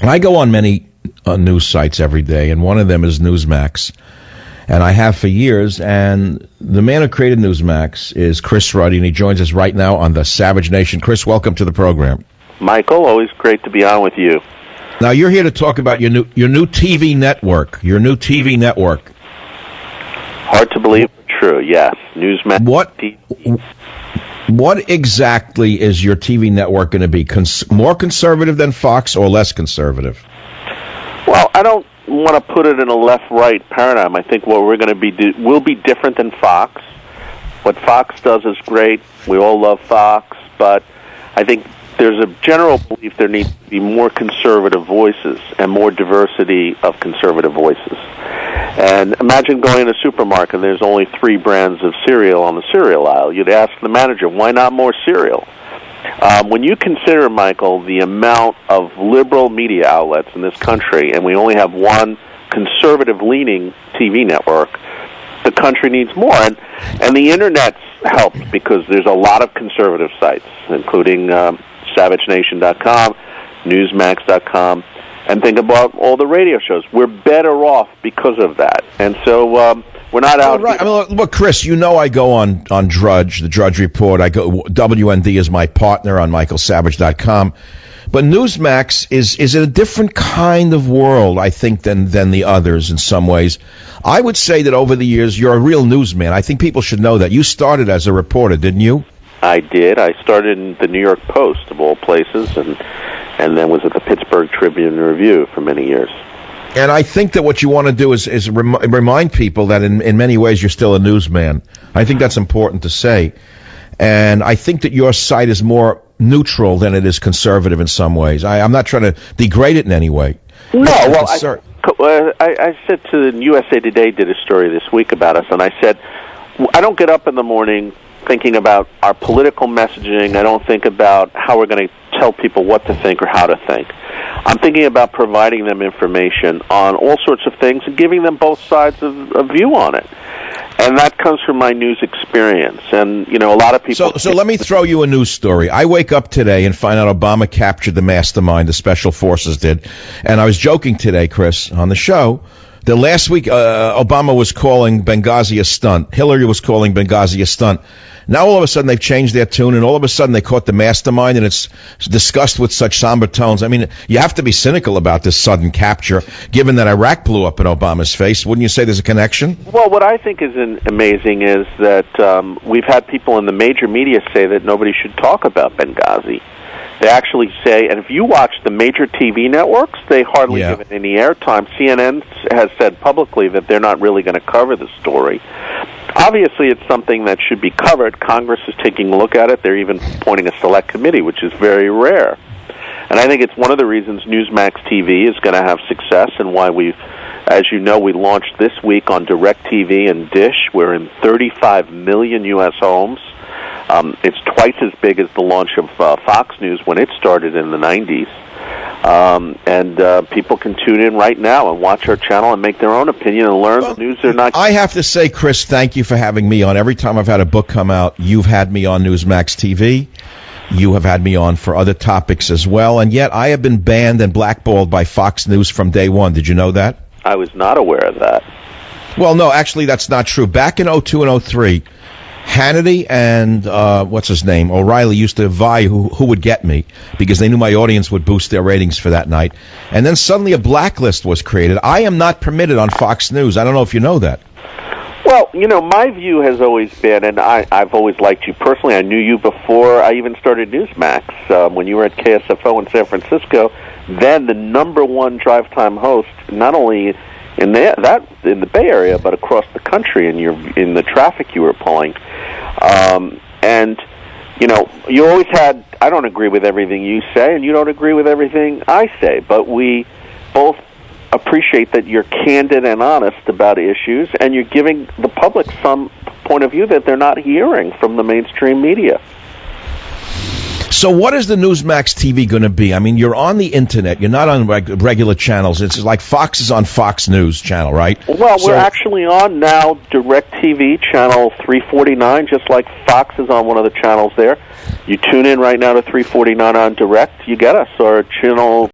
I go on many news sites every day, and one of them is Newsmax. And I have for years, and the man who created Newsmax is Chris Ruddy, and he joins us right now on the Savage Nation. Chris, welcome to the program. Michael, always great to be on with you. Now, you're here to talk about your new TV network, Hard to believe, but true, yes. Newsmax. What exactly is your TV network going to be? More conservative than Fox or less conservative? Well, I don't want to put it in a left-right paradigm. I think what we're going to be will be different than Fox. What Fox does is great. We all love Fox, but I think there's a general belief there needs to be more conservative voices and more diversity of conservative voices. And imagine going to a supermarket and there's only 3 brands of cereal on the cereal aisle. You'd ask the manager, why not more cereal? When you consider, Michael, the amount of liberal media outlets in this country, and we only have one conservative-leaning TV network, the country needs more. And the Internet's helped because there's a lot of conservative sites, including SavageNation.com, Newsmax.com, and think about all the radio shows. We're better off because of that. And so we're not out. Right. I mean, look, Chris, you know I go on Drudge, the Drudge Report. I go WND is my partner on MichaelSavage.com. But Newsmax is a different kind of world, I think, than the others in some ways. I would say that over the years, you're a real newsman. I think people should know that. You started as a reporter, didn't you? I did. I started in the New York Post, of all places, and then was at the Pittsburgh Tribune Review for many years. And I think that what you want to do is remind people that in many ways you're still a newsman. I think that's important to say. And I think that your site is more neutral than it is conservative in some ways. I'm not trying to degrade it in any way. No, well, I said to USA Today did a story this week about us, and I said, I don't get up in the morning thinking about our political messaging. I don't think about how we're going to tell people what to think or how to think. I'm thinking about providing them information on all sorts of things and giving them both sides of a view on it. And that comes from my news experience. And, you know, a lot of people... So let me throw you a news story. I wake up today and find out Obama captured the mastermind, the special forces did. And I was joking today, Chris, on the show, that last week Obama was calling Benghazi a stunt. Hillary was calling Benghazi a stunt. Now all of a sudden they've changed their tune, and all of a sudden they caught the mastermind, and it's discussed with such somber tones. I mean, you have to be cynical about this sudden capture, given that Iraq blew up in Obama's face. Wouldn't you say there's a connection? Well, what I think is amazing is that we've had people in the major media say that nobody should talk about Benghazi. They actually say, and if you watch the major TV networks, they hardly give it any airtime. CNN has said publicly that they're not really going to cover the story. Obviously, it's something that should be covered. Congress is taking a look at it. They're even appointing a select committee, which is very rare. And I think it's one of the reasons Newsmax TV is going to have success and why we've, as you know, we launched this week on DirecTV and Dish. We're in 35 million U.S. homes. It's twice as big as the launch of Fox News when it started in the 90s. And people can tune in right now and watch our channel and make their own opinion and learn the news they're not... I have to say, Chris, thank you for having me on. Every time I've had a book come out, you've had me on Newsmax TV. You have had me on for other topics as well. And yet I have been banned and blackballed by Fox News from day one. Did you know that? I was not aware of that. Well, no, actually, that's not true. Back in 2002 and 2003... Hannity and what's his name, O'Reilly, used to vie who would get me because they knew my audience would boost their ratings for that night. And then suddenly a blacklist was created. I am not permitted on Fox News. I don't know if you know that. Well, you know, my view has always been, and I've always liked you personally. I knew you before I even started Newsmax. When you were at KSFO in San Francisco, then the number one drive time host, not only in the Bay Area, but across the country, in the traffic you were pulling. And, you know, you always had, I don't agree with everything you say, and you don't agree with everything I say, but we both appreciate that you're candid and honest about issues, and you're giving the public some point of view that they're not hearing from the mainstream media. So what is the Newsmax TV going to be? I mean, you're on the Internet. You're not on regular channels. It's like Fox is on Fox News channel, right? Well, we're actually on now DirecTV, channel 349, just like Fox is on one of the channels there. You tune in right now to 349 on Direct, you get us, or channel